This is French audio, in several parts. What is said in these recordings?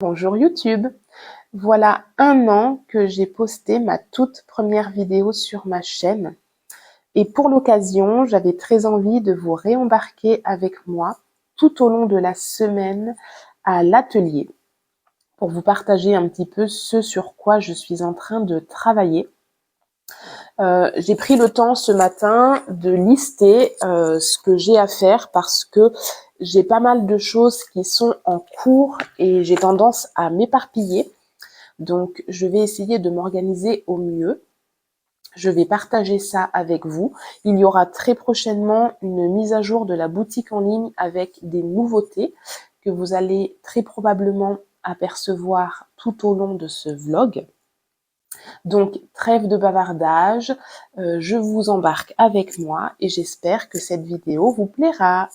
Bonjour YouTube. Voilà 1 an que j'ai posté ma toute première vidéo sur ma chaîne. Et pour l'occasion, j'avais très envie de vous réembarquer avec moi tout au long de la semaine à l'atelier pour vous partager un petit peu ce sur quoi je suis en train de travailler. J'ai pris le temps ce matin de lister ce que j'ai à faire parce que j'ai pas mal de choses qui sont en cours et j'ai tendance à m'éparpiller. Donc, je vais essayer de m'organiser au mieux. Je vais partager ça avec vous. Il y aura très prochainement une mise à jour de la boutique en ligne avec des nouveautés que vous allez très probablement apercevoir tout au long de ce vlog. Donc, trêve de bavardage, je vous embarque avec moi et j'espère que cette vidéo vous plaira.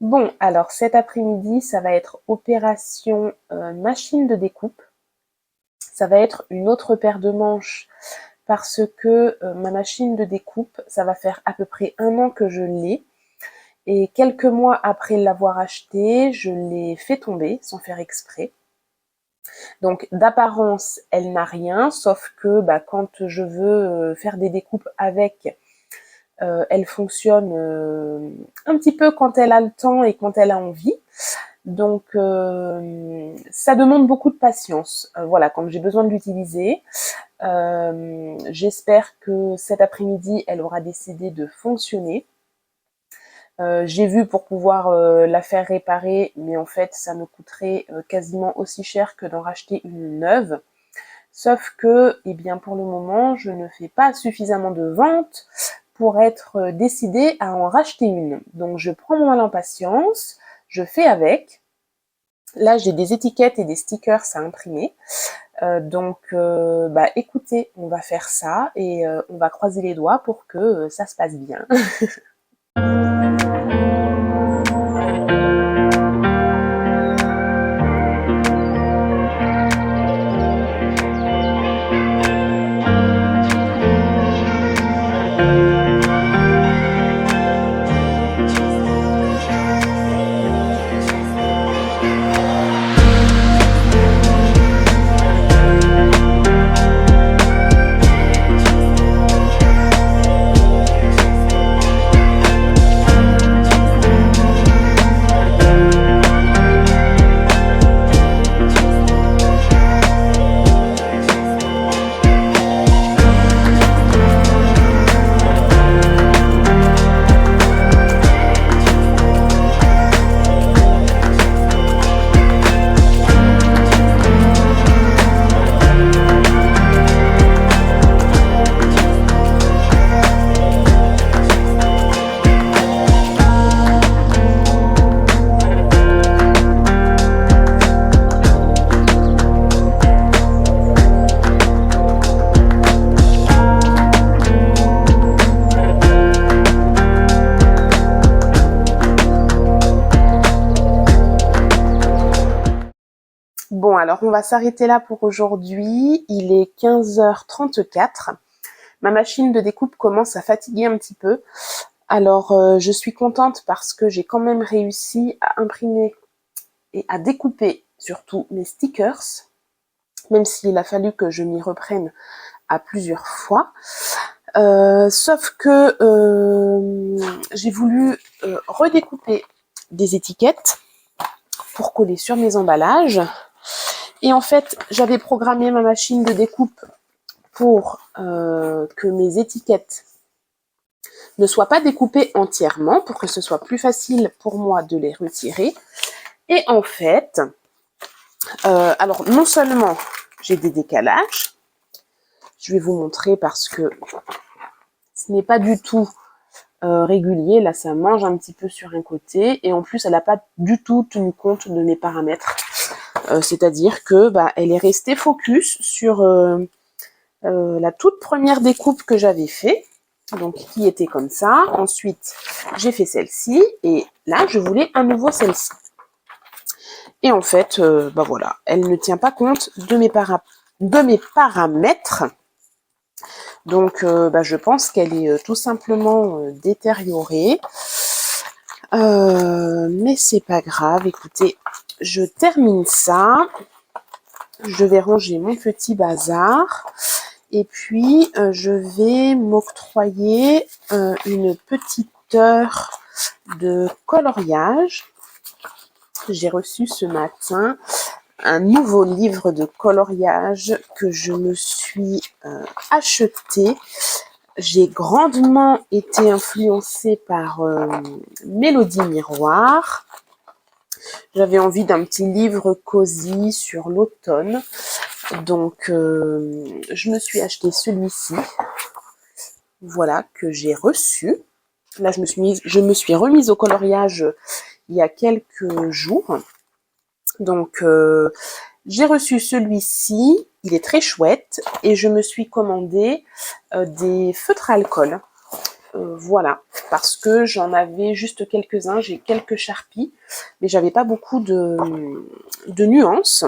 Bon, alors cet après-midi, ça va être opération machine de découpe. Ça va être une autre paire de manches parce que ma machine de découpe, ça va faire à peu près 1 an que je l'ai. Et quelques mois après l'avoir achetée, je l'ai fait tomber sans faire exprès. Donc d'apparence, elle n'a rien, sauf que quand je veux faire des découpes avec, elle fonctionne un petit peu quand elle a le temps et quand elle a envie. Donc ça demande beaucoup de patience. Voilà, quand j'ai besoin de l'utiliser. J'espère que cet après-midi, elle aura décidé de fonctionner. J'ai vu pour pouvoir la faire réparer, mais en fait, ça me coûterait quasiment aussi cher que d'en racheter une neuve. Sauf que, eh bien, pour le moment, je ne fais pas suffisamment de ventes pour être décidée à en racheter une. Donc, je prends mon mal en patience, je fais avec. Là, j'ai des étiquettes et des stickers à imprimer. Donc, écoutez, on va faire ça et on va croiser les doigts pour que ça se passe bien. Bon, alors on va s'arrêter là pour aujourd'hui. Il est 15h34. Ma machine de découpe commence à fatiguer un petit peu. Alors, je suis contente parce que j'ai quand même réussi à imprimer et à découper surtout mes stickers, même s'il a fallu que je m'y reprenne à plusieurs fois. Sauf que j'ai voulu redécouper des étiquettes pour coller sur mes emballages. Et en fait, j'avais programmé ma machine de découpe pour que mes étiquettes ne soient pas découpées entièrement, pour que ce soit plus facile pour moi de les retirer. Et en fait, alors non seulement j'ai des décalages, je vais vous montrer parce que ce n'est pas du tout régulier. Là, ça mange un petit peu sur un côté et en plus, elle n'a pas du tout tenu compte de mes paramètres. C'est-à-dire que elle est restée focus sur la toute première découpe que j'avais fait, donc qui était comme ça. Ensuite, j'ai fait celle-ci et là, je voulais à nouveau celle-ci. Et en fait, voilà, elle ne tient pas compte de mes paramètres. Donc, je pense qu'elle est tout simplement détériorée. Mais c'est pas grave. Écoutez, je termine ça. Je vais ranger mon petit bazar. Et puis, je vais m'octroyer une petite heure de coloriage. J'ai reçu ce matin un nouveau livre de coloriage que je me suis acheté. J'ai grandement été influencée par Mélodie Miroir. J'avais envie d'un petit livre cosy sur l'automne. Donc, je me suis acheté celui-ci. Voilà, que j'ai reçu. Là, je me suis remise au coloriage il y a quelques jours. Donc, j'ai reçu celui-ci. Il est très chouette. Et je me suis commandé des feutres à alcool. Voilà, parce que j'en avais juste quelques-uns. J'ai quelques Sharpies, mais j'avais pas beaucoup de nuances.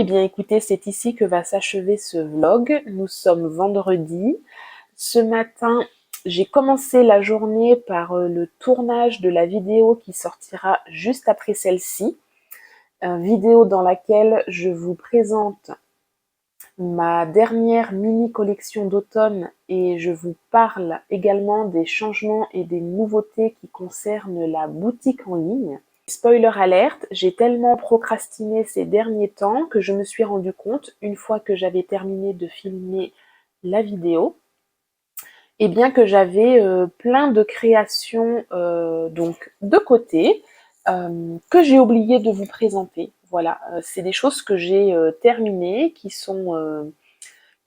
Eh bien écoutez, c'est ici que va s'achever ce vlog. Nous sommes vendredi. Ce matin, j'ai commencé la journée par le tournage de la vidéo qui sortira juste après celle-ci. Une vidéo dans laquelle je vous présente ma dernière mini collection d'automne et je vous parle également des changements et des nouveautés qui concernent la boutique en ligne. Spoiler alerte, j'ai tellement procrastiné ces derniers temps que je me suis rendu compte, une fois que j'avais terminé de filmer la vidéo, et bien que j'avais plein de créations donc de côté que j'ai oublié de vous présenter. Voilà, c'est des choses que j'ai terminées, qui sont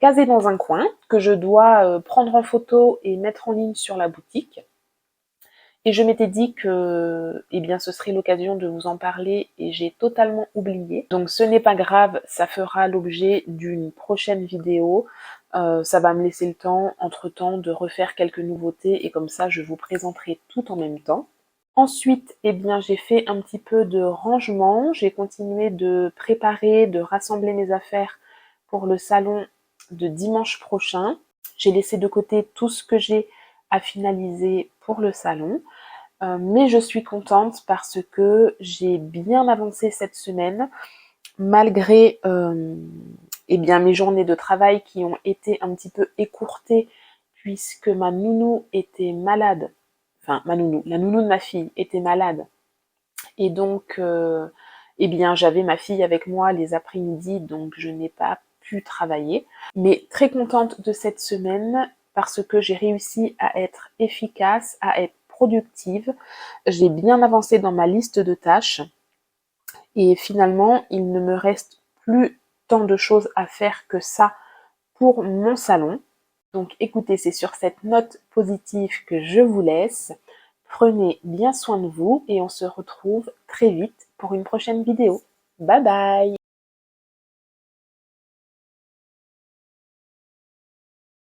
casées dans un coin, que je dois prendre en photo et mettre en ligne sur la boutique. Et je m'étais dit que eh bien, ce serait l'occasion de vous en parler et j'ai totalement oublié. Donc ce n'est pas grave, ça fera l'objet d'une prochaine vidéo. Ça va me laisser le temps, entre-temps, de refaire quelques nouveautés et comme ça, je vous présenterai tout en même temps. Ensuite, eh bien, j'ai fait un petit peu de rangement. J'ai continué de préparer, de rassembler mes affaires pour le salon de dimanche prochain. J'ai laissé de côté tout ce que j'ai à finaliser pour le salon. Mais je suis contente parce que j'ai bien avancé cette semaine, malgré eh bien, mes journées de travail qui ont été un petit peu écourtées puisque ma nounou était malade. Enfin, la nounou de ma fille était malade. Et donc, eh bien, j'avais ma fille avec moi les après-midi, donc je n'ai pas pu travailler. Mais très contente de cette semaine parce que j'ai réussi à être efficace, à être productive. J'ai bien avancé dans ma liste de tâches. Et finalement, il ne me reste plus tant de choses à faire que ça pour mon salon. Donc écoutez, c'est sur cette note positive que je vous laisse. Prenez bien soin de vous et on se retrouve très vite pour une prochaine vidéo. Bye bye!